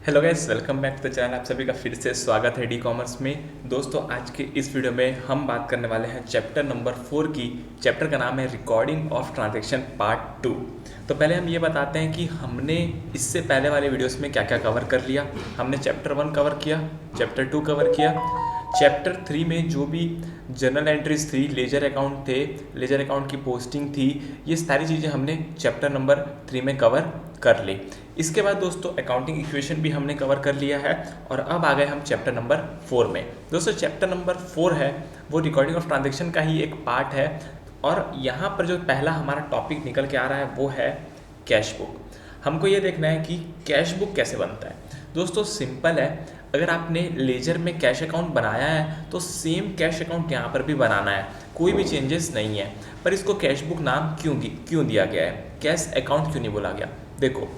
Hello guys, welcome back to the channel. आप सभी का फिर से स्वागत है डी कॉमर्स में। दोस्तों, आज के इस वीडियो में हम बात करने वाले हैं चैप्टर नंबर 4 की। चैप्टर का नाम है रिकॉर्डिंग ऑफ ट्रांजैक्शन पार्ट 2। तो पहले हम ये बताते हैं कि हमने इससे पहले वाले वीडियोस में क्या क्या कवर कर लिया। हमने चैप्टर 1 कवर किया, चैप्टर 2 कवर किया, चैप्टर 3 में जो भी जर्नल एंट्रीज थी, लेजर अकाउंट थे, लेजर अकाउंट की पोस्टिंग थी, ये सारी चीज़ें हमने चैप्टर नंबर 3 में कवर कर ली। इसके बाद दोस्तों अकाउंटिंग इक्वेशन भी हमने कवर कर लिया है और अब आ गए हम चैप्टर नंबर 4 में। दोस्तों चैप्टर नंबर 4 है वो रिकॉर्डिंग ऑफ ट्रांजैक्शन का ही एक पार्ट है और यहाँ पर जो पहला हमारा टॉपिक निकल के आ रहा है वो है कैश बुक। हमको ये देखना है कि कैश बुक कैसे बनता है। दोस्तों सिंपल है, अगर आपने लेजर में कैश अकाउंट बनाया है तो सेम कैश अकाउंट यहाँ पर भी बनाना है, कोई भी चेंजेस नहीं है। पर इसको कैश बुक नाम क्यों दिया गया है, कैश अकाउंट क्यों नहीं बोला गया? देखो,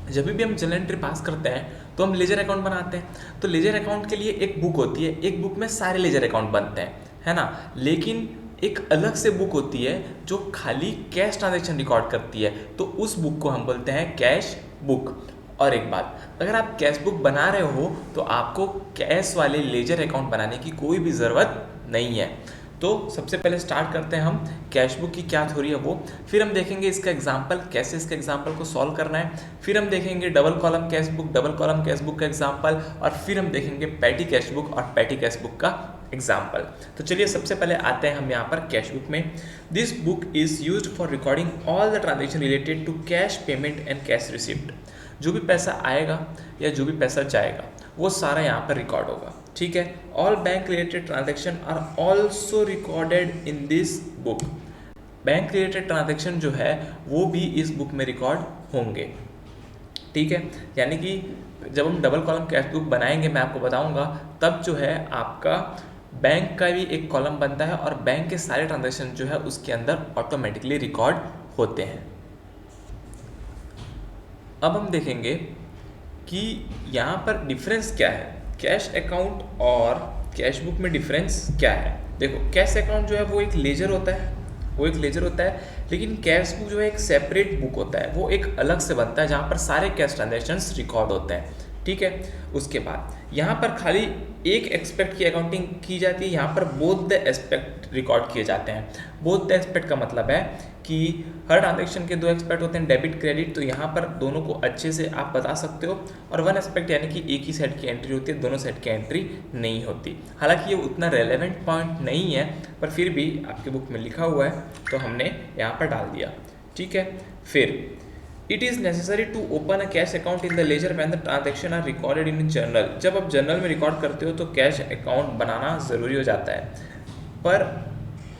जब भी हम जर्नल एंट्री पास करते हैं तो हम लेजर अकाउंट बनाते हैं। तो लेजर अकाउंट के लिए एक बुक होती है, एक बुक में सारे लेजर अकाउंट बनते हैं, है ना। लेकिन एक अलग से बुक होती है जो खाली कैश ट्रांजैक्शन रिकॉर्ड करती है, तो उस बुक को हम बोलते हैं कैश बुक। और एक बात, अगर आप कैश बुक बना रहे हो तो आपको कैश वाले लेजर अकाउंट बनाने की कोई भी ज़रूरत नहीं है। तो सबसे पहले स्टार्ट करते हैं हम कैश बुक की क्या थ्योरी है वो, फिर हम देखेंगे इसका एग्जांपल, कैसे इसके एग्जांपल को सॉल्व करना है, फिर हम देखेंगे डबल कॉलम कैश बुक का एग्जांपल, और फिर हम देखेंगे पैटी कैश बुक और पैटी कैश बुक का एग्जाम्पल। तो चलिए सबसे पहले आते हैं हम यहाँ पर कैश बुक में। This book is used for recording all the transaction related to cash payment and cash receipt. जो भी पैसा आएगा या जो भी पैसा जाएगा वो सारा यहाँ पर रिकॉर्ड होगा, ठीक है। All bank related transaction are also recorded in this book. Bank related transaction जो है वो भी इस बुक में रिकॉर्ड होंगे, ठीक है। यानी कि जब हम डबल कॉलम कैश बुक बनाएंगे, मैं आपको बताऊंगा, तब जो है आपका बैंक का भी एक कॉलम बनता है और बैंक के सारे ट्रांजेक्शन जो है उसके अंदर ऑटोमेटिकली रिकॉर्ड होते हैं। अब हम देखेंगे कि यहाँ पर डिफरेंस क्या है, कैश अकाउंट और कैश बुक में डिफरेंस क्या है। देखो, कैश अकाउंट जो है वो एक लेजर होता है, लेकिन कैश बुक जो है एक सेपरेट बुक होता है, वो एक अलग से बनता है जहाँ पर सारे कैश ट्रांजैक्शंस रिकॉर्ड होते हैं, ठीक है। उसके बाद यहाँ पर खाली एक एस्पेक्ट की अकाउंटिंग की जाती है, यहाँ पर बोथ द एस्पेक्ट रिकॉर्ड किए जाते हैं। बोथ द एस्पेक्ट का मतलब है कि हर ट्रांजैक्शन के दो एस्पेक्ट होते हैं, डेबिट क्रेडिट, तो यहाँ पर दोनों को अच्छे से आप बता सकते हो। और वन एस्पेक्ट यानी कि एक ही साइड की एंट्री होती है, दोनों साइड की एंट्री नहीं होती। हालांकि ये उतना रेलेवेंट पॉइंट नहीं है, पर फिर भी आपकी बुक में लिखा हुआ है तो हमने यहाँ पर डाल दिया, ठीक है। फिर it is necessary to open a cash account in the ledger when the transaction are recorded in journal. जब आप जर्नल में रिकॉर्ड करते हो तो कैश अकाउंट बनाना ज़रूरी हो जाता है, पर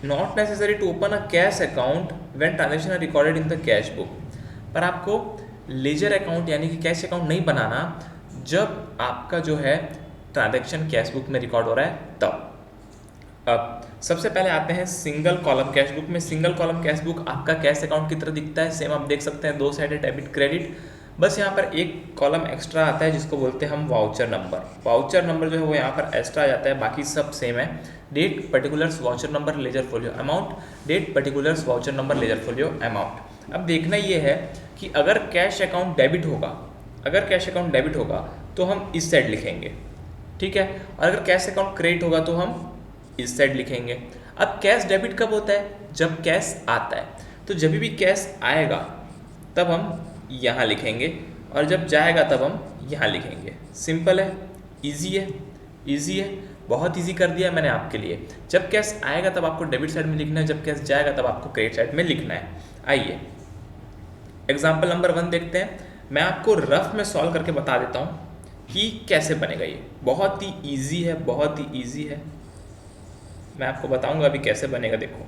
not necessary to open a cash account when transaction are recorded in the cash book. पर आपको लेजर अकाउंट यानी कि कैश अकाउंट नहीं बनाना जब आपका जो है ट्रांजैक्शन कैश बुक में रिकॉर्ड हो रहा है तब। अब सबसे पहले आते हैं सिंगल कॉलम कैश बुक में। सिंगल कॉलम कैश बुक आपका कैश अकाउंट की तरह दिखता है, सेम आप देख सकते हैं, दो साइड डेबिट क्रेडिट, बस यहाँ पर एक कॉलम एक्स्ट्रा आता है जिसको बोलते हैं हम वाउचर नंबर। वाउचर नंबर जो है वो यहाँ पर एक्स्ट्रा आ जाता है, बाकी सब सेम है। Date particulars voucher number ledger folio amount, date particulars voucher number ledger folio amount. अब देखना ये है कि अगर कैश अकाउंट डेबिट होगा तो हम इस साइड लिखेंगे, ठीक है, और अगर कैश अकाउंट क्रेडिट होगा तो हम इस साइड लिखेंगे। अब कैश डेबिट कब होता है? जब कैश आता है। तो जब भी कैश आएगा तब हम यहाँ लिखेंगे और जब जाएगा तब हम यहाँ लिखेंगे। सिंपल है, इजी है, बहुत इजी कर दिया मैंने आपके लिए। जब कैश आएगा तब आपको डेबिट साइड में लिखना है, जब कैश जाएगा तब आपको क्रेडिट साइड में लिखना है। आइए एग्जाम्पल नंबर 1 देखते हैं। मैं आपको रफ में सॉल्व करके बता देता हूँ कि कैसे बनेगा। ये बहुत ही ईजी है, मैं आपको बताऊंगा अभी कैसे बनेगा। देखो,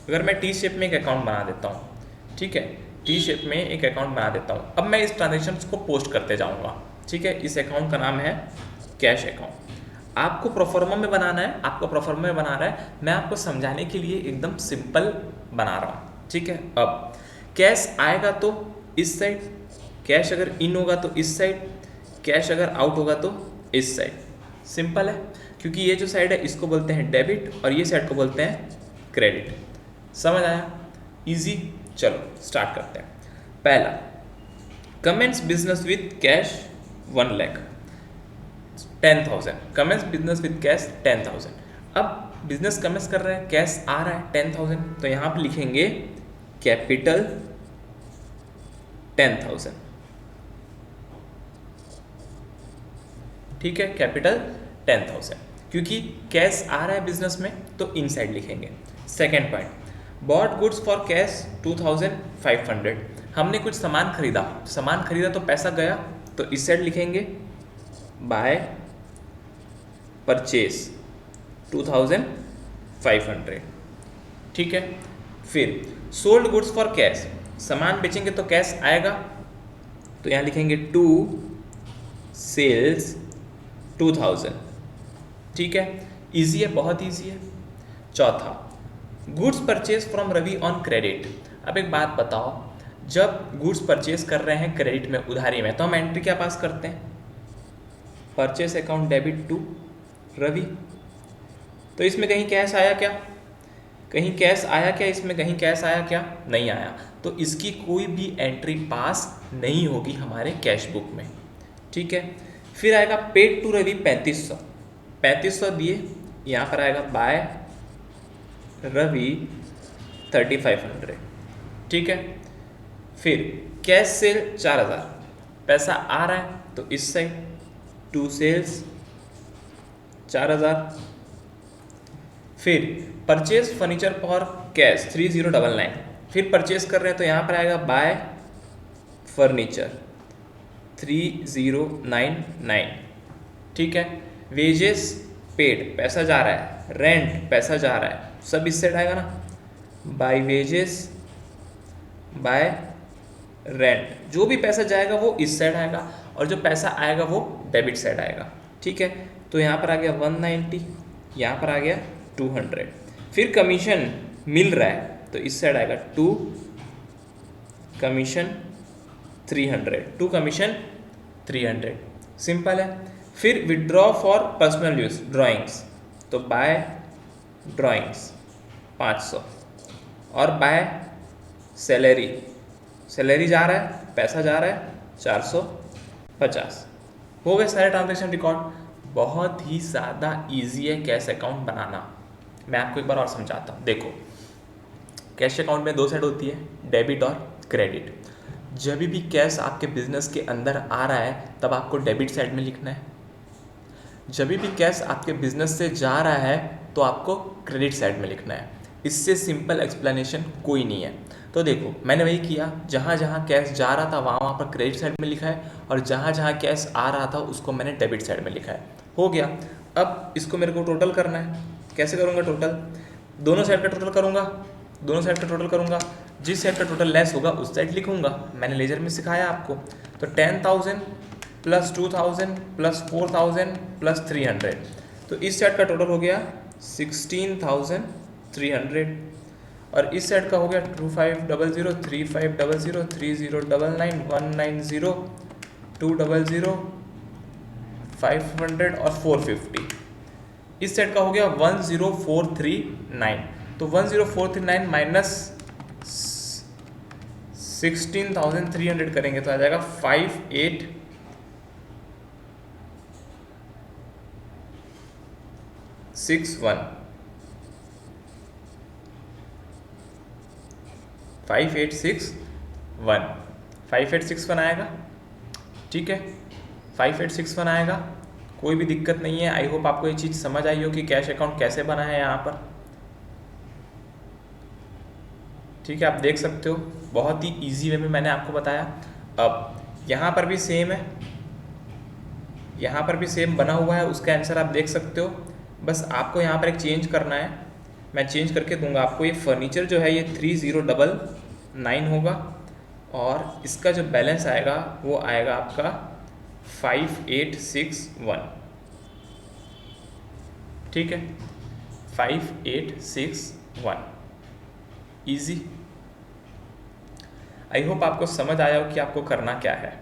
अगर मैं टी शेप में एक अकाउंट बना देता हूँ, ठीक है, टी शेप में एक अकाउंट बना देता हूँ। अब मैं इस ट्रांजैक्शंस को पोस्ट करते जाऊँगा, ठीक है। इस अकाउंट का नाम है कैश अकाउंट। आपको प्रोफॉर्मा में बनाना है, मैं आपको समझाने के लिए एकदम सिंपल बना रहा हूँ, ठीक है। अब कैश आएगा तो इस साइड, कैश अगर इन होगा तो इस साइड, कैश अगर आउट होगा तो इस साइड। सिंपल है, क्योंकि ये जो साइड है इसको बोलते हैं डेबिट और ये साइड को बोलते हैं क्रेडिट। समझ आया? इजी। चलो स्टार्ट करते हैं। पहला, commence business with cash 1 lakh 10,000, commence business with cash 10,000। अब बिजनेस कमेंस कर रहा है, कैश आ रहा है 10,000, तो यहाँ पे लिखेंगे कैपिटल 10,000, ठीक है, कैपिटल 10,000, क्योंकि कैश आ रहा है बिजनेस में तो इनसाइड लिखेंगे। Second point, bought goods for cash 2,500, हमने कुछ सामान खरीदा तो पैसा गया, तो इस साइड लिखेंगे बाय परचेज 2,500, ठीक है। फिर सोल्ड गुड्स फॉर कैश, सामान बेचेंगे तो कैश आएगा, तो यहाँ लिखेंगे टू सेल्स 2,000, ठीक है, इजी है, बहुत इजी है। चौथा, goods purchase from Ravi on credit. अब एक बात बताओ, जब गुड्स परचेज कर रहे हैं क्रेडिट में, उधारी में, तो हम एंट्री क्या पास करते हैं, purchase account debit to Ravi. तो इसमें कहीं कैश आया क्या, कहीं कैश आया क्या, इसमें कहीं कैश आया क्या, नहीं आया, तो इसकी कोई भी एंट्री पास नहीं होगी हमारे कैश बुक में, ठीक है। फिर आएगा पेड टू रवि 3500 दिए, यहाँ पर आएगा बाय रवि 3,500, ठीक है। फिर कैश सेल 4,000, पैसा आ रहा है तो इस साइड टू सेल्स 4,000। फिर परचेज फर्नीचर फॉर कैश 3,099, फिर परचेज कर रहे हैं तो यहाँ पर आएगा बाय फर्नीचर 3,099, ठीक है। वेजेस पेड, पैसा जा रहा है, रेंट पैसा जा रहा है, सब इस साइड आएगा ना, बाय वेजेस बाय रेंट, जो भी पैसा जाएगा वो इस साइड आएगा, और जो पैसा आएगा वो डेबिट साइड आएगा, ठीक है। तो यहाँ पर आ गया 190, यहाँ पर आ गया 200। फिर कमीशन मिल रहा है तो इस साइड आएगा to commission 300, to commission 300, simple है। फिर withdraw for personal use drawings, तो बाय ड्राइंग्स 500, और बाय सैलरी जा रहा है, पैसा जा रहा है 450। हो गए सारे ट्रांजैक्शन रिकॉर्ड। बहुत ही ज़्यादा इजी है कैश अकाउंट बनाना। मैं आपको एक बार और समझाता हूँ। देखो, कैश अकाउंट में दो साइड होती है, डेबिट और क्रेडिट। जब भी कैश आपके बिजनेस के अंदर आ रहा है तब आपको डेबिट साइड में लिखना है, जब भी कैश आपके बिजनेस से जा रहा है तो आपको क्रेडिट साइड में लिखना है। इससे सिंपल एक्सप्लेनेशन कोई नहीं है। तो देखो, मैंने वही किया, जहाँ जहाँ कैश जा रहा था वहाँ पर क्रेडिट साइड में लिखा है, और जहाँ जहाँ कैश आ रहा था उसको मैंने डेबिट साइड में लिखा है। हो गया। अब इसको मेरे को टोटल करना है। कैसे करूँगा टोटल? दोनों साइड का टोटल करूँगा, दोनों साइड का टोटल करूँगा, जिस साइड का टोटल लेस होगा उस साइड लिखूँगा। मैंने लेजर में सिखाया आपको। तो 10,000 प्लस 2,000 प्लस 4,000 प्लस 300, तो इस साइड का टोटल हो गया 16,300, और इस साइड का हो गया 2500 3500 3099 190 200 500 और 450। इस सेट का हो गया 10439। तो 10439 माइनस 16,300 करेंगे तो आ जाएगा 5861 5861 आएगा। ठीक है, 5861 आएगा, कोई भी दिक्कत नहीं है। आई होप आपको ये चीज़ समझ आई हो कि कैश अकाउंट कैसे बना है यहाँ पर। ठीक है, आप देख सकते हो, बहुत ही इजी वे में मैंने आपको बताया। अब यहाँ पर भी सेम है, यहाँ पर भी सेम बना हुआ है, उसका आंसर आप देख सकते हो। बस आपको यहाँ पर एक चेंज करना है, मैं चेंज करके दूंगा आपको। ये फर्नीचर जो है ये 3099 होगा, और इसका जो बैलेंस आएगा वो आएगा आपका 5861। ठीक है, 5861। इजी। आई होप आपको समझ आया हो कि आपको करना क्या है।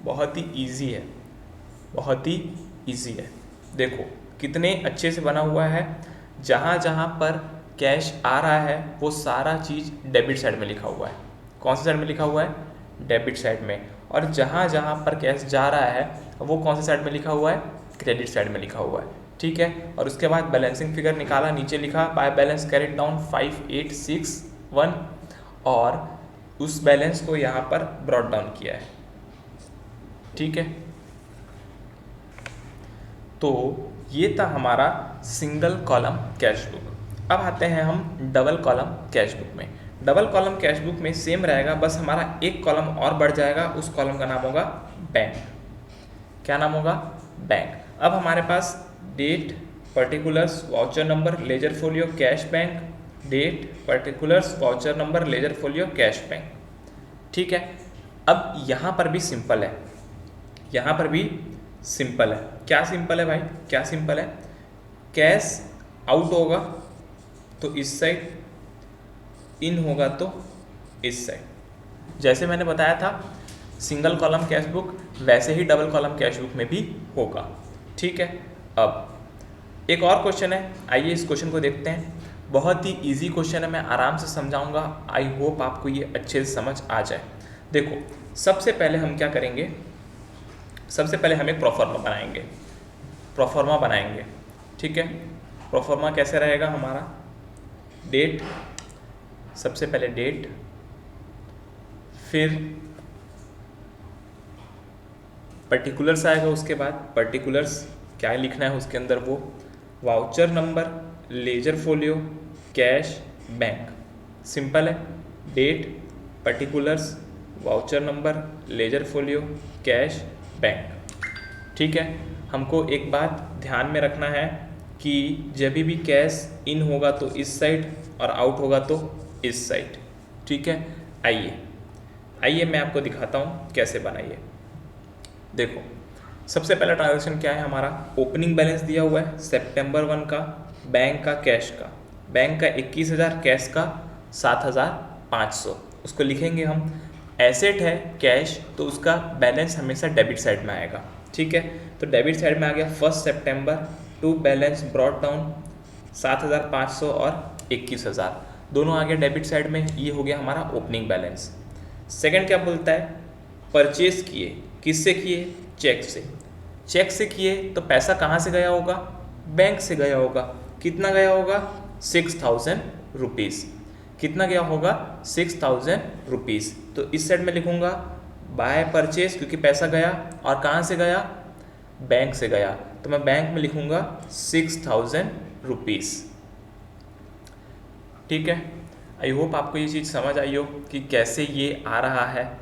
बहुत ही इजी है, बहुत ही इजी है। देखो कितने अच्छे से बना हुआ है। जहाँ जहाँ पर कैश आ रहा है वो सारा चीज़ डेबिट साइड में लिखा हुआ है। कौन सी साइड में लिखा हुआ है? डेबिट साइड में, और जहाँ जहाँ पर कैश जा रहा है वो कौन सी साइड में लिखा हुआ है, क्रेडिट साइड में लिखा हुआ है, ठीक है। और उसके बाद बैलेंसिंग फिगर निकाला, नीचे लिखा बाय बैलेंस कैरिड डाउन 5861, और उस बैलेंस को यहाँ पर ब्रॉट डाउन किया है, ठीक है। तो ये था हमारा सिंगल कॉलम कैश बुक। अब आते हैं हम डबल कॉलम कैश बुक में। डबल कॉलम कैश बुक में सेम रहेगा, बस हमारा एक कॉलम और बढ़ जाएगा, उस कॉलम का नाम होगा बैंक। क्या नाम होगा, बैंक। अब हमारे पास date, particulars, voucher number, ledger folio, cash bank, date, particulars, voucher number, ledger folio, cash bank, ठीक है। अब यहाँ पर भी सिंपल है, यहाँ पर भी सिंपल है। क्या सिंपल है भाई, क्या सिंपल है, कैश आउट होगा तो इस साइड, इन होगा तो इस साइड। जैसे मैंने बताया था सिंगल कॉलम कैश बुक, वैसे ही डबल कॉलम कैश बुक में भी होगा, ठीक है। अब एक और क्वेश्चन है, आइए इस क्वेश्चन को देखते हैं। बहुत ही इजी क्वेश्चन है, मैं आराम से समझाऊंगा, आई होप आपको ये अच्छे से समझ आ जाए। देखो, सबसे पहले हम क्या करेंगे, सबसे पहले हम एक प्रोफार्मा बनाएंगे, प्रोफार्मा बनाएंगे, ठीक है। प्रोफार्मा कैसे रहेगा हमारा, डेट, सबसे पहले डेट, फिर पर्टिकुलर्स आएगा, उसके बाद पर्टिकुलर्स क्या लिखना है उसके अंदर, वो voucher number, ledger folio, cash bank. Simple है, date, particulars, voucher number, ledger folio, cash bank, ठीक है। हमको एक बात ध्यान में रखना है कि जब भी कैश इन होगा तो इस साइड और आउट होगा तो इस साइड, ठीक है। आइए आइए मैं आपको दिखाता हूँ कैसे बनाइए। देखो, सबसे पहला ट्रांजैक्शन क्या है हमारा, ओपनिंग बैलेंस दिया हुआ है सितंबर 1 का, बैंक का, कैश का, बैंक का 21,000, कैश का 7,500, उसको लिखेंगे हम। एसेट है कैश, तो उसका बैलेंस हमेशा डेबिट साइड में आएगा, ठीक है। तो डेबिट साइड में आ गया 1 सितंबर टू बैलेंस ब्रॉट डाउन 7,500 और 21,000, दोनों आ गया डेबिट साइड में, ये हो गया हमारा ओपनिंग बैलेंस। सेकंड क्या बोलता है, परचेज किए, किससे किए, चेक से, चेक से किए तो पैसा कहाँ से गया होगा, बैंक से गया होगा। कितना गया होगा, 6,000 रुपीज़, कितना गया होगा, 6,000 रुपीज़। तो इस साइड में लिखूंगा बाय परचेज, क्योंकि पैसा गया और कहाँ से गया, बैंक से गया, तो मैं बैंक में लिखूंगा 6,000 रुपीज़, ठीक है। आई होप आपको ये चीज़ समझ आई हो कि कैसे ये आ रहा है,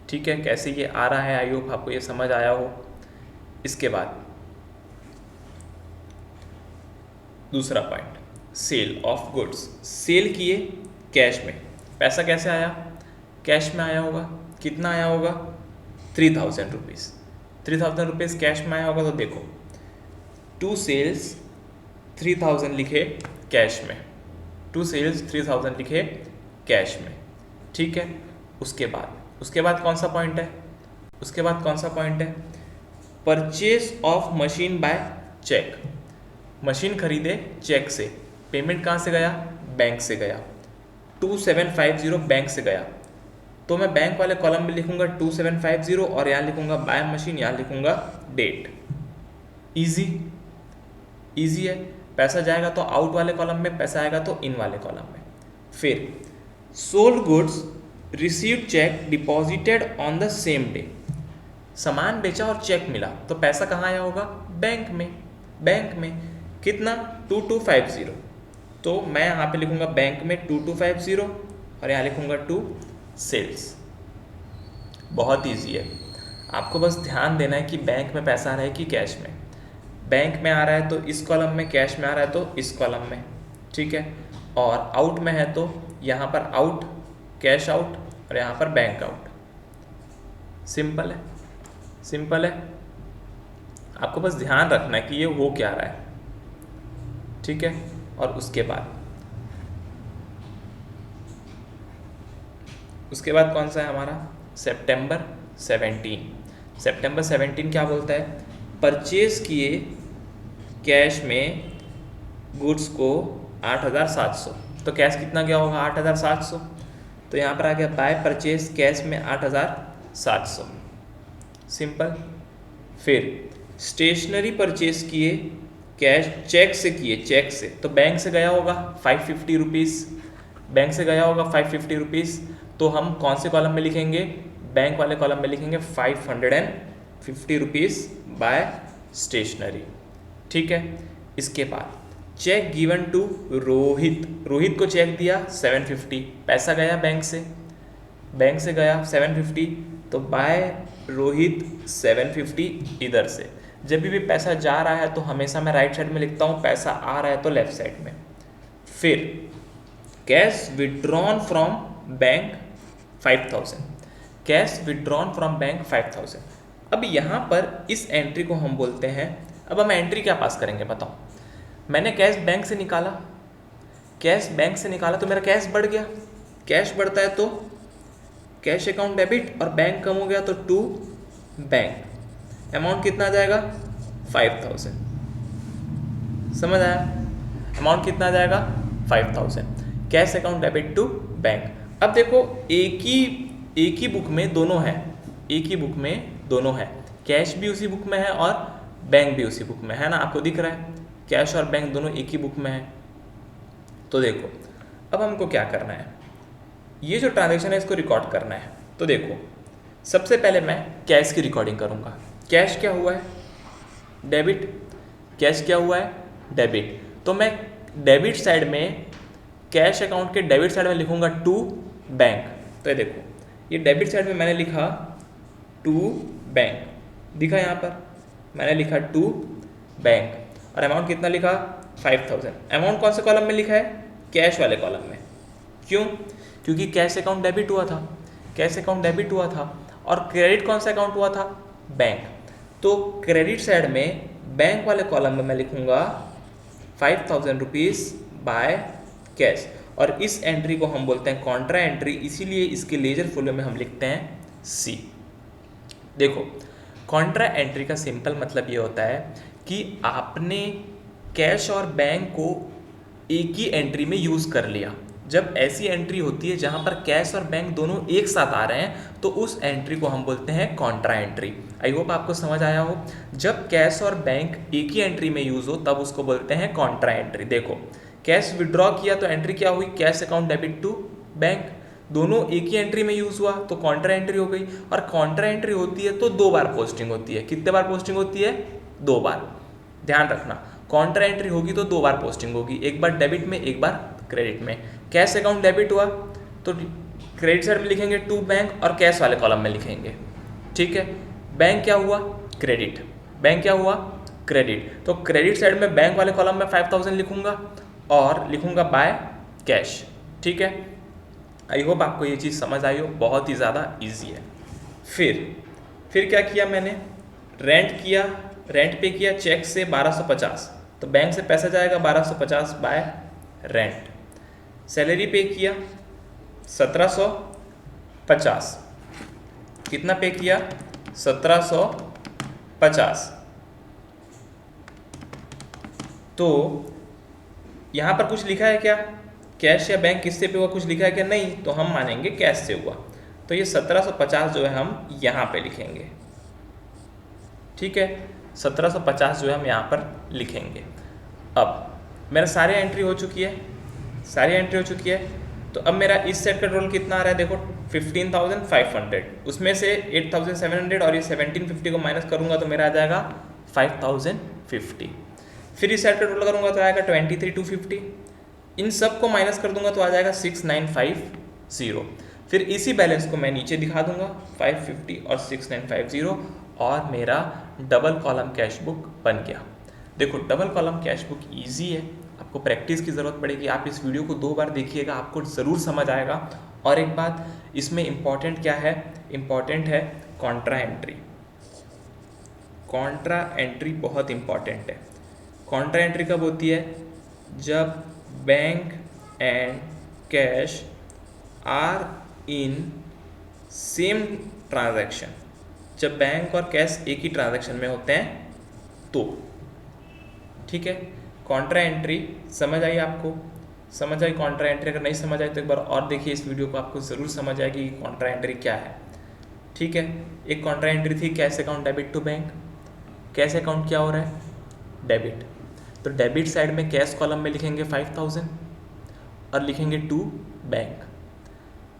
ठीक है, कैसे ये आ रहा है, आई होप आपको ये समझ आया हो। इसके बाद दूसरा point, sale of goods, sale किए कैश में, पैसा कैसे आया, कैश में आया होगा, कितना आया होगा, 3,000 रुपीज़, 3,000 रुपीज़ कैश में आया होगा। तो देखो, टू सेल्स 3,000 लिखे कैश में, टू सेल्स 3,000 लिखे कैश में, ठीक है। उसके बाद कौन सा पॉइंट है, उसके बाद कौन सा पॉइंट है, purchase of machine by cheque, machine खरीदे चेक से, पेमेंट कहाँ से गया, बैंक से गया, 2750 बैंक से गया, तो मैं बैंक वाले कॉलम में लिखूंगा 2750 और यहाँ लिखूंगा बाय मशीन, यहाँ लिखूंगा डेट। इजी, इजी है, पैसा जाएगा तो आउट वाले कॉलम में, पैसा आएगा तो इन वाले कॉलम में। फिर sold goods received check deposited on the same day, सामान बेचा और चेक मिला तो पैसा कहाँ आया होगा, बैंक में, बैंक में कितना, 2250, तो मैं यहाँ पे लिखूंगा बैंक में 2250 और यहाँ लिखूंगा टू सेल्स। बहुत इजी है, आपको बस ध्यान देना है कि बैंक में पैसा आ रहा है कि कैश में, बैंक में आ रहा है तो इस कॉलम में, कैश में आ रहा है तो इस कॉलम में, ठीक है। और आउट में है तो यहाँ पर आउट, कैश आउट, और यहाँ पर बैंक आउट। सिंपल है, सिंपल है, आपको बस ध्यान रखना है कि ये हो क्या रहा है, ठीक है। और उसके बाद कौन सा है हमारा, सितंबर 17, सितंबर 17 क्या बोलता है, परचेज किए कैश में गुड्स को 8,700, तो कैश कितना गया होगा, 8,700, तो यहाँ पर आ गया बाय परचेज कैश में 8,700, सिंपल। फिर स्टेशनरी परचेज किए कैश चेक से किए, चेक से, तो बैंक से गया होगा 550 रुपीज़, बैंक से गया होगा 550 रुपीज़, तो हम कौन से कॉलम में लिखेंगे, बैंक वाले कॉलम में लिखेंगे 550 रुपीज़ बाय स्टेशनरी, ठीक है। इसके बाद cheque given to Rohit, Rohit को चेक दिया 750, पैसा गया बैंक से गया 750, तो बाय रोहित 750 इधर से। जब भी पैसा जा रहा है तो हमेशा मैं राइट साइड में लिखता हूँ, पैसा आ रहा है तो लेफ्ट साइड में। फिर cash withdrawn from bank 5000, cash withdrawn from bank 5000। अब यहाँ पर इस एंट्री को हम बोलते हैं, अब हम एंट्री क्या पास करेंगे बताओ। मैंने कैश बैंक से निकाला, कैश बैंक से निकाला तो मेरा कैश बढ़ गया, कैश बढ़ता है तो कैश अकाउंट डेबिट, और बैंक कम हो गया तो टू बैंक। अमाउंट कितना आ जाएगा 5000, समझ आया, अमाउंट कितना आ जाएगा 5000, cash account debit to bank. अब देखो एक ही बुक में दोनों है, एक ही बुक में दोनों है, कैश भी उसी बुक में है और बैंक भी उसी बुक में है ना, आपको दिख रहा है कैश और बैंक दोनों एक ही बुक में है। तो देखो अब हमको क्या करना है, ये जो ट्रांजैक्शन है इसको रिकॉर्ड करना है। तो देखो सबसे पहले मैं कैश की रिकॉर्डिंग करूँगा। कैश क्या हुआ है डेबिट, कैश क्या हुआ है डेबिट, तो मैं डेबिट साइड में कैश अकाउंट के डेबिट साइड में लिखूंगा टू बैंक। तो ये देखो ये डेबिट साइड में मैंने लिखा टू बैंक, दिखा यहाँ पर मैंने लिखा टू बैंक, और अमाउंट कितना लिखा 5000। अमाउंट कौन से कॉलम में लिखा है, कैश वाले कॉलम में। क्यों, क्योंकि कैश अकाउंट डेबिट हुआ था, कैश अकाउंट डेबिट हुआ था, और क्रेडिट कौन सा अकाउंट हुआ था, बैंक। तो क्रेडिट साइड में बैंक वाले कॉलम में मैं लिखूंगा 5000 रुपीज़ बाय कैश, और इस एंट्री को हम बोलते हैं कॉन्ट्रा एंट्री, इसीलिए इसके लेजर फॉलो में हम लिखते हैं सी। देखो कॉन्ट्रा एंट्री का सिंपल मतलब ये होता है कि आपने कैश और बैंक को एक ही एंट्री में यूज़ कर लिया। जब ऐसी एंट्री होती है जहां पर कैश और बैंक दोनों एक साथ आ रहे हैं तो उस एंट्री को हम बोलते हैं कॉन्ट्रा एंट्री। आई होप आपको समझ आया हो। जब कैश और बैंक एक ही एंट्री में यूज़ हो तब उसको बोलते हैं कॉन्ट्रा एंट्री। देखो कैश विड्रॉ किया तो एंट्री क्या हुई, cash account debit to bank, दोनों एक ही एंट्री में यूज़ हुआ तो कॉन्ट्रा एंट्री हो गई। और कॉन्ट्रा एंट्री होती है तो 2 बार पोस्टिंग होती है। कितने बार पोस्टिंग होती है, 2 बार। ध्यान रखना कॉन्ट्रा एंट्री होगी तो 2 बार पोस्टिंग होगी, एक बार डेबिट में एक बार क्रेडिट में। कैश अकाउंट डेबिट हुआ तो क्रेडिट साइड में लिखेंगे टू बैंक और कैश वाले कॉलम में लिखेंगे, ठीक है। बैंक क्या हुआ, क्रेडिट, बैंक क्या हुआ, क्रेडिट, तो क्रेडिट साइड में बैंक वाले कॉलम में 5000 लिखूंगा और लिखूंगा बाय कैश, ठीक है। आई होप आपको ये चीज़ समझ आई हो, बहुत ही ज़्यादा इजी है। फिर क्या किया मैंने, रेंट किया, रेंट पे किया चेक से 1250, तो बैंक से पैसा जाएगा 1250 बाय रेंट। सैलरी पे किया 1750, कितना पे किया 1750। तो यहाँ पर कुछ लिखा है क्या, कैश या बैंक किससे पे हुआ, कुछ लिखा है क्या, नहीं, तो हम मानेंगे कैश से हुआ। तो ये 1750 जो है हम यहाँ पे लिखेंगे, ठीक है। 1750 जो है हम यहाँ पर लिखेंगे। अब मेरा सारी एंट्री हो चुकी है, सारी एंट्री हो चुकी है। तो अब मेरा इस सेट का टोटल कितना आ रहा है, देखो 15,500, उसमें से 8,700 और ये 1750 को माइनस करूँगा तो मेरा आ जाएगा 5,050। फिर इस सेट का टोटल करूँगा तो आएगा 23,250, इन सब को माइनस कर दूंगा तो आ जाएगा 6,950। फिर इसी बैलेंस को मैं नीचे दिखा दूंगा 550 और 6,950, और मेरा डबल कॉलम कैश बुक बन गया। देखो double column cash book easy है, आपको प्रैक्टिस की ज़रूरत पड़ेगी। आप इस वीडियो को 2 बार देखिएगा, आपको ज़रूर समझ आएगा। और एक बात इसमें इम्पॉर्टेंट क्या है, इम्पॉर्टेंट है कॉन्ट्रा एंट्री। कॉन्ट्रा एंट्री बहुत इम्पॉर्टेंट है। कॉन्ट्रा एंट्री कब होती है, जब bank and cash are in same transaction, जब बैंक और कैश एक ही ट्रांजैक्शन में होते हैं तो, ठीक है। कॉन्ट्रा एंट्री समझ आई आपको, समझ आई कॉन्ट्रा एंट्री? अगर नहीं समझ आए तो एक बार और देखिए इस वीडियो को, आपको ज़रूर समझ आएगी कि कॉन्ट्रा एंट्री क्या है। ठीक है, एक कॉन्ट्रा एंट्री थी cash account debit to bank. Cash account क्या हो रहा है? डेबिट। तो डेबिट साइड में कैश कॉलम में लिखेंगे 5000 और लिखेंगे टू बैंक।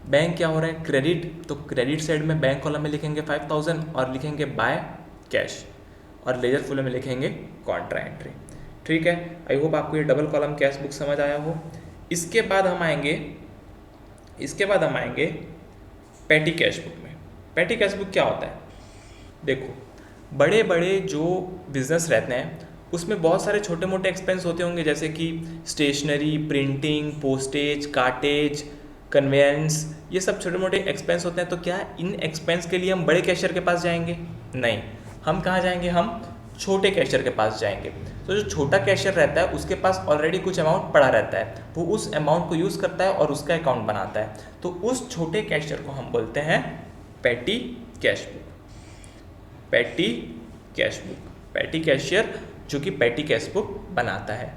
बैंक क्या हो रहा है? क्रेडिट। तो क्रेडिट साइड में बैंक कॉलम में लिखेंगे 5000 और लिखेंगे बाय कैश, और लेजर फुल में लिखेंगे कॉन्ट्रा एंट्री। ठीक है, आई होप आपको ये डबल कॉलम कैश बुक समझ आया हो। इसके बाद हम आएंगे पैटी कैश बुक में। पैटी कैश बुक क्या होता है? देखो, बड़े बड़े जो बिजनेस रहते हैं उसमें बहुत सारे छोटे मोटे एक्सपेंस होते होंगे, जैसे कि stationery, printing, postage, cartage, conveyance, ये सब छोटे मोटे एक्सपेंस होते हैं। तो क्या इन एक्सपेंस के लिए हम बड़े कैशियर के पास जाएंगे? नहीं, हम कहाँ जाएंगे? हम छोटे कैशियर के पास जाएंगे। तो जो छोटा कैशियर रहता है उसके पास ऑलरेडी कुछ अमाउंट पड़ा रहता है, वो उस अमाउंट को यूज़ करता है और उसका अकाउंट बनाता है। तो उस छोटे कैशियर को हम बोलते हैं petty cash book. Petty cash book, petty cashier जो कि पैटी कैश बुक बनाता है।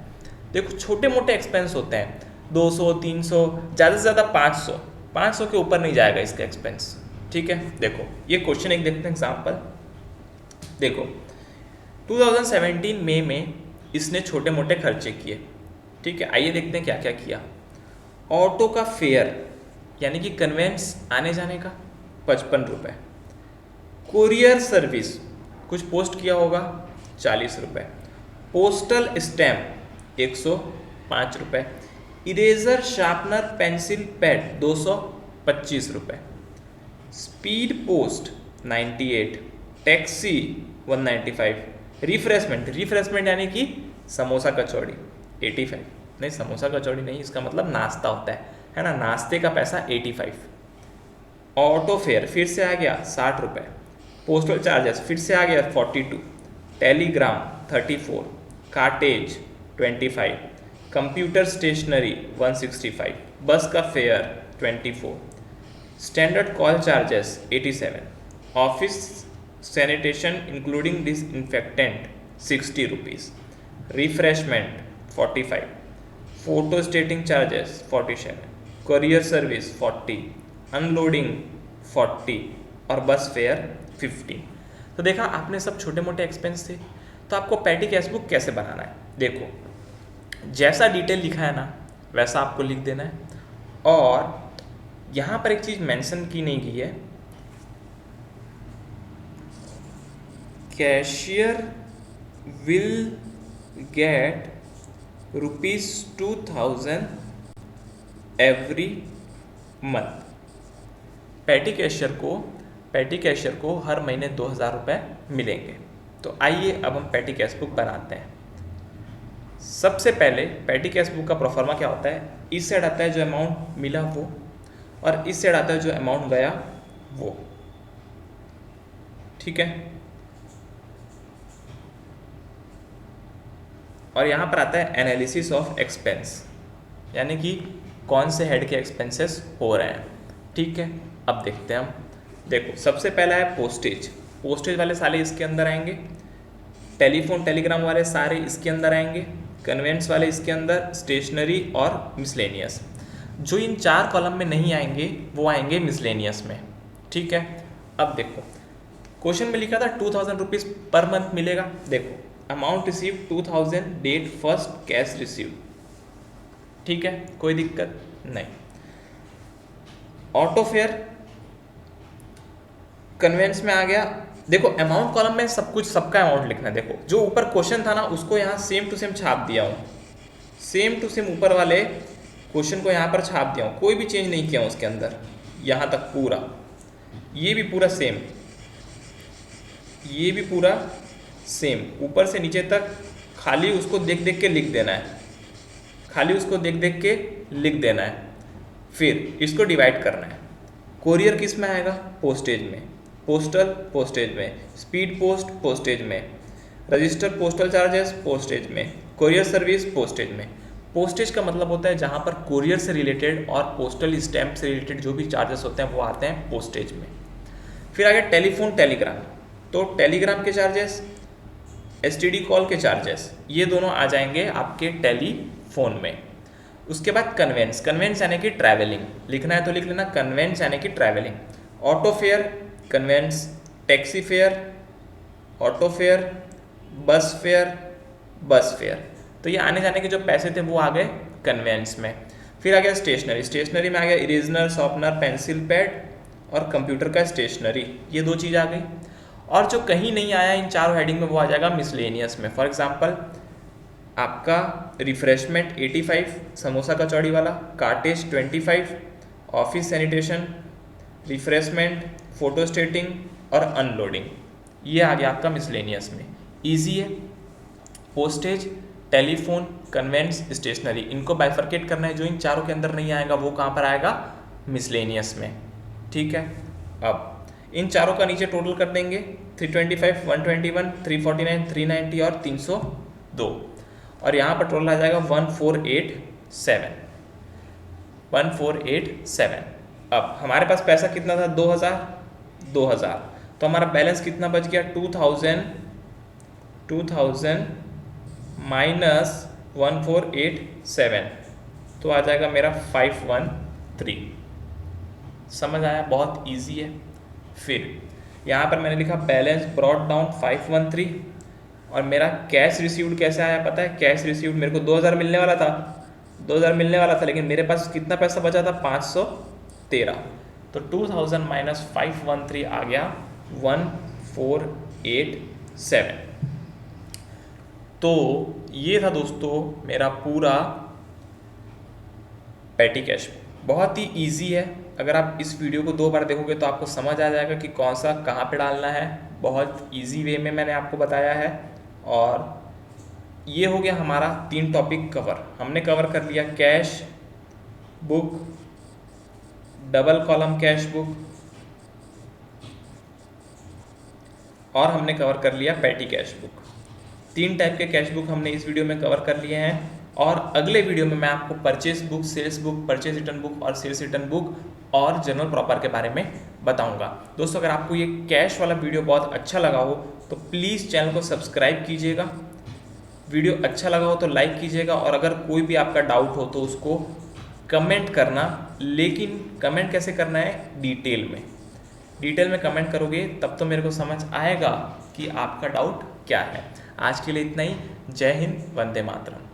देखो, छोटे मोटे एक्सपेंस होते हैं 200, 300, ज़्यादा से ज़्यादा 500 के ऊपर नहीं जाएगा इसका एक्सपेंस। ठीक है, देखो ये क्वेश्चन एक देखते हैं एग्जाम्पल। देखो 2017 मई में इसने छोटे मोटे खर्चे किए। ठीक है, आइए देखते हैं क्या क्या किया। ऑटो का फेयर यानी कि कन्वेंस आने जाने का 55 रुपये। कोरियर सर्विस कुछ पोस्ट किया होगा 40 रुपये। पोस्टल स्टैम्प 105 रुपये। इरेजर, शार्पनर, पेंसिल, पैड 225 रुपये। Speed post 98। टैक्सी 195। रिफ्रेशमेंट यानी कि समोसा कचौड़ी 85। नहीं, समोसा कचौड़ी नहीं, इसका मतलब नाश्ता होता है ना, नाश्ते का पैसा 85। ऑटो फेयर फिर से आ गया 60 रुपये। पोस्टल चार्जेस फिर से आ गया 42। Telegram 34। Cartage 25। Computer stationery 165। Bus का fare 24। Standard call charges 87। Office sanitation including disinfectant 60 rupees. Refreshment 45। Photo stating charges 47। Courier service 40। Unloading 40 और बस फेयर 15। तो देखा आपने, सब छोटे मोटे एक्सपेंस थे। तो आपको पैटी कैश बुक कैसे बनाना है? देखो, जैसा डिटेल लिखा है ना वैसा आपको लिख देना है। और यहाँ पर एक चीज़ मेंशन की नहीं गई है, cashier will get ₹2000 every month. Petty cashier को हर महीने 2000 रुपये मिलेंगे। तो आइए अब हम पैटी कैश बुक बनाते हैं। सबसे पहले पैटी कैश बुक का प्रोफार्मा क्या होता है? इस साइड आता है जो अमाउंट मिला वो, और इस साइड आता है जो अमाउंट गया वो। ठीक है, और यहाँ पर आता है एनालिसिस ऑफ एक्सपेंस, यानी कि कौन से हेड के एक्सपेंसेस हो रहे हैं। ठीक है, अब देखते हैं हम। देखो, सबसे पहला है पोस्टेज वाले सारे इसके अंदर आएंगे। टेलीफोन टेलीग्राम वाले सारे इसके अंदर आएंगे। कन्वेंस वाले इसके अंदर, स्टेशनरी और मिसलेनियस। जो इन 4 कॉलम में नहीं आएंगे वो आएंगे मिसलेनियस में। ठीक है, अब देखो क्वेश्चन में लिखा था 2000 रुपीज़ पर मंथ मिलेगा। देखो, amount receive 2000, date first, cash receive. ठीक है, कोई दिक्कत नहीं। ऑटो फेयर कन्वेंस में आ गया। देखो, अमाउंट कॉलम में सब कुछ, सबका अमाउंट लिखना है। देखो, जो ऊपर क्वेश्चन था ना उसको यहाँ सेम टू सेम छाप दिया हूँ। सेम टू सेम ऊपर वाले क्वेश्चन को यहाँ पर छाप दिया हूँ, कोई भी चेंज नहीं किया हूँ उसके अंदर। यहाँ तक पूरा, ये भी पूरा सेम, ये भी पूरा सेम, ऊपर से नीचे तक। खाली उसको देख देख के लिख देना है, खाली उसको देख देख के लिख देना है। फिर इसको डिवाइड करना है। कोरियर किस में आएगा? पोस्टेज में। पोस्टल पोस्टेज में। स्पीड पोस्ट पोस्टेज में। रजिस्टर पोस्टल चार्जेस पोस्टेज में। कोरियर सर्विस पोस्टेज में। पोस्टेज का मतलब होता है जहाँ पर कोरियर से रिलेटेड और पोस्टल स्टैम्प से रिलेटेड जो भी चार्जेस होते हैं वो आते हैं पोस्टेज में। फिर आगे टेलीफोन टेलीग्राम, तो टेलीग्राम के चार्जेस, एसटीडी कॉल के चार्जेस, ये दोनों आ जाएंगे आपके टेलीफोन में। उसके बाद कन्वेंस, कन्वेंस यानी कि ट्रैवलिंग, लिखना है तो लिख लेना कन्वेंस यानी कि travelling. Auto fare, conveyance, taxi fare, auto fare, bus fare, bus fare. तो ये आने जाने के जो पैसे थे वो आ गए कन्वेंस में। फिर आ गया स्टेशनरी, स्टेशनरी में आ गया इरेजनर, शॉर्पनर, पेंसिल, पैड और कंप्यूटर का स्टेशनरी, ये 2 चीज़ आ गई। और जो कहीं नहीं आया इन चारों हेडिंग में वो आ जाएगा मिसलेनियस में। फॉर एग्जांपल आपका रिफ्रेशमेंट 85, समोसा कचौड़ी वाला, cartage 25, office sanitation, refreshment, photo stating और अनलोडिंग, ये आ गया आपका मिसलेनियस में। ईजी है। पोस्टेज, टेलीफोन, कन्वेंस, स्टेशनरी, इनको बाइफरकेट करना है। जो इन चारों के अंदर नहीं आएगा वो कहाँ पर आएगा? मिसलेनियस में। ठीक है, अब इन चारों का नीचे टोटल कर देंगे, 325, 121, 349, 390 और 302, और यहाँ पर टोटल आ जाएगा 1487, 1487। अब हमारे पास पैसा कितना था? 2000, तो हमारा बैलेंस कितना बच गया? 2000 माइनस 1487, तो आ जाएगा मेरा 513। समझ आया? बहुत इजी है। फिर यहाँ पर मैंने लिखा बैलेंस ब्रॉट डाउन 513, और मेरा कैश रिसीव्ड कैसे आया पता है? कैश रिसीव्ड मेरे को 2000 मिलने वाला था, लेकिन मेरे पास कितना पैसा बचा था? 513। तो 2000 माइनस 513 आ गया 1487। तो ये था दोस्तों मेरा पूरा पेटी कैश। बहुत ही इजी है। अगर आप इस वीडियो को 2 बार देखोगे तो आपको समझ आ जाएगा कि कौन सा कहाँ पे डालना है। बहुत इजी वे में मैंने आपको बताया है। और ये हो गया हमारा 3 टॉपिक कवर। हमने कवर कर लिया cash book, double column cash book, और हमने कवर कर लिया पेटी कैश बुक। 3 टाइप के कैश बुक हमने इस वीडियो में कवर कर लिए हैं। और अगले वीडियो में मैं आपको purchase book, sales book, purchase return book और सेल्स रिटर्न बुक और जनरल प्रॉपर के बारे में बताऊंगा। दोस्तों अगर आपको ये कैश वाला वीडियो बहुत अच्छा लगा हो तो प्लीज़ चैनल को सब्सक्राइब कीजिएगा। वीडियो अच्छा लगा हो तो लाइक कीजिएगा, और अगर कोई भी आपका डाउट हो तो उसको कमेंट करना। लेकिन कमेंट कैसे करना है? डिटेल में कमेंट करोगे तब तो मेरे को समझ आएगा कि आपका डाउट क्या है। आज के लिए इतना ही। जय हिंद, वंदे मातरम।